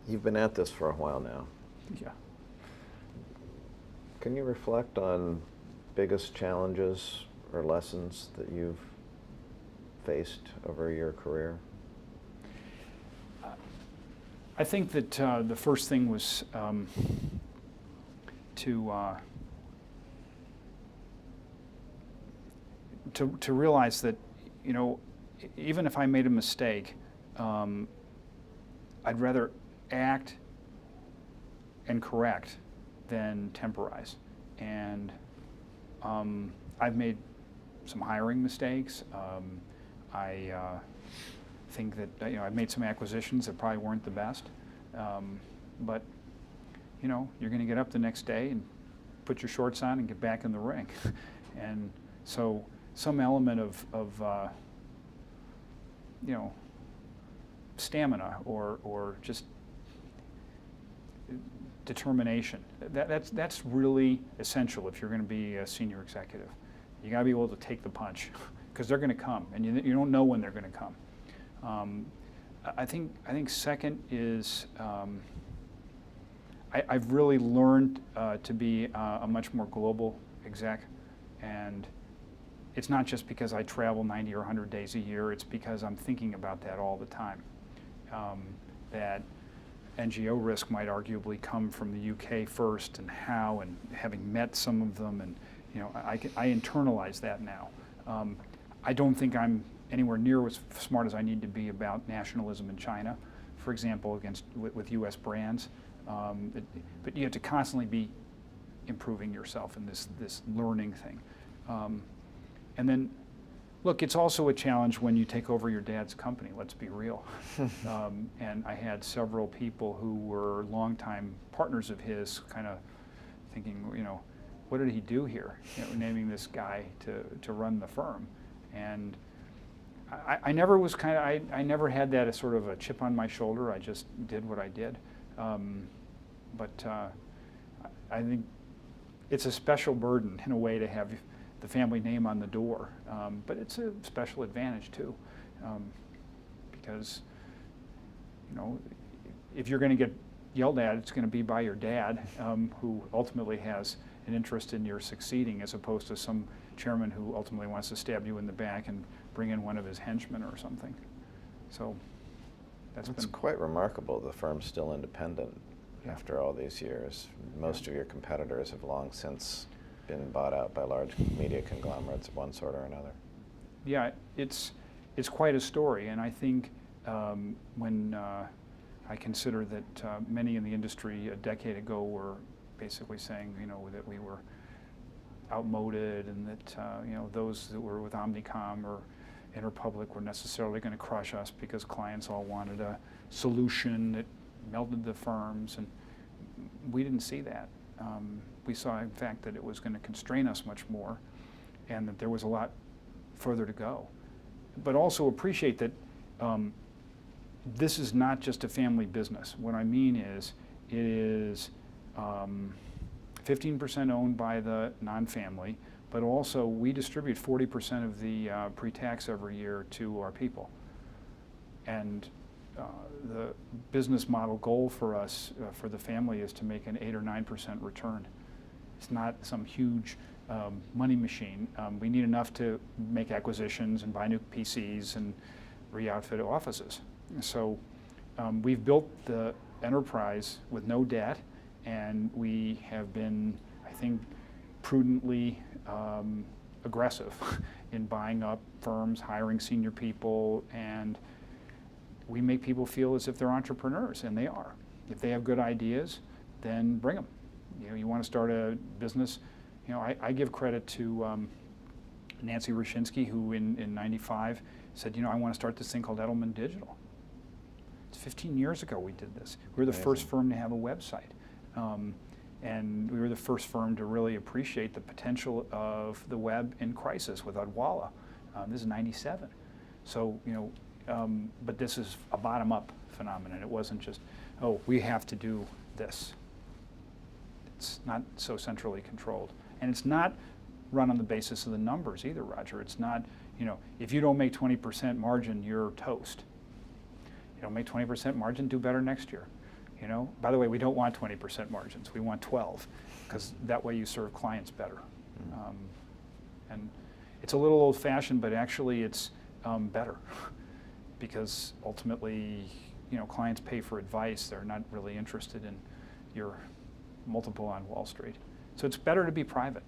You've been at this for a while now. Yeah. Can you reflect on biggest challenges or lessons that you've faced over your career? I think that the first thing was to realize that, you know, even if I made a mistake, I'd rather act and correct than temporize. And I've made some hiring mistakes. I think that, you know, I've made some acquisitions that probably weren't the best. But, you know, you're going to get up the next day and put your shorts on and get back in the ring. And so some element of you know, stamina or just determination. That's really essential if you're going to be a senior executive. You got to be able to take the punch because they're going to come, and you don't know when they're going to come. I think second is I've really learned to be a much more global exec, and it's not just because I travel 90 or 100 days a year, it's because I'm thinking about that all the time. That NGO risk might arguably come from the UK first, and how, and having met some of them, and you know, I internalize that now. I don't think I'm anywhere near as smart as I need to be about nationalism in China, for example, with US brands. But you have to constantly be improving yourself in this learning thing. And then, look, it's also a challenge when you take over your dad's company, let's be real. And I had several people who were longtime partners of his kind of thinking, you know, what did he do here? You know, naming this guy to run the firm. And I never was I never had that as sort of a chip on my shoulder. I just did what I did. But I think it's a special burden in a way to have the family name on the door, but it's a special advantage too, because, you know, if you're going to get yelled at, it's going to be by your dad, who ultimately has an interest in your succeeding, as opposed to some chairman who ultimately wants to stab you in the back and bring in one of his henchmen or something. So that's quite remarkable. The firm's still independent after all these years. Most of your competitors have long since been bought out by large media conglomerates of one sort or another. Yeah, it's quite a story, and I think when I consider that many in the industry a decade ago were basically saying, you know, that we were outmoded, and that you know, those that were with Omnicom or Interpublic were necessarily going to crush us because clients all wanted a solution that melded the firms, and we didn't see that. We saw, in fact, that it was going to constrain us much more, and that there was a lot further to go. But also appreciate that this is not just a family business. What I mean is, it is 15% owned by the non-family, but also we distribute 40% of the pre-tax every year to our people. And the business model goal for us, for the family, is to make an 8 or 9% return. It's not some huge money machine. We need enough to make acquisitions and buy new PCs and re-outfit offices. So we've built the enterprise with no debt, and we have been, I think, prudently aggressive in buying up firms, hiring senior people, and we make people feel as if they're entrepreneurs, and they are. If they have good ideas, then bring them. You know, you want to start a business. You know, I give credit to Nancy Rushinsky, who in '95 said, you know, I want to start this thing called Edelman Digital. It's 15 years ago we did this. We were the first firm to have a website. And we were the first firm to really appreciate the potential of the web in crisis with Adwala. This is '97. So, you know, but this is a bottom-up phenomenon. It wasn't just, oh, we have to do this. It's not so centrally controlled. And it's not run on the basis of the numbers either, Roger. It's not, you know, if you don't make 20% margin, you're toast. You don't make 20% margin, do better next year. You know, by the way, we don't want 20% margins. We want 12, because that way you serve clients better. And it's a little old-fashioned, but actually it's better, because ultimately, you know, clients pay for advice. They're not really interested in your multiple on Wall Street. So it's better to be private.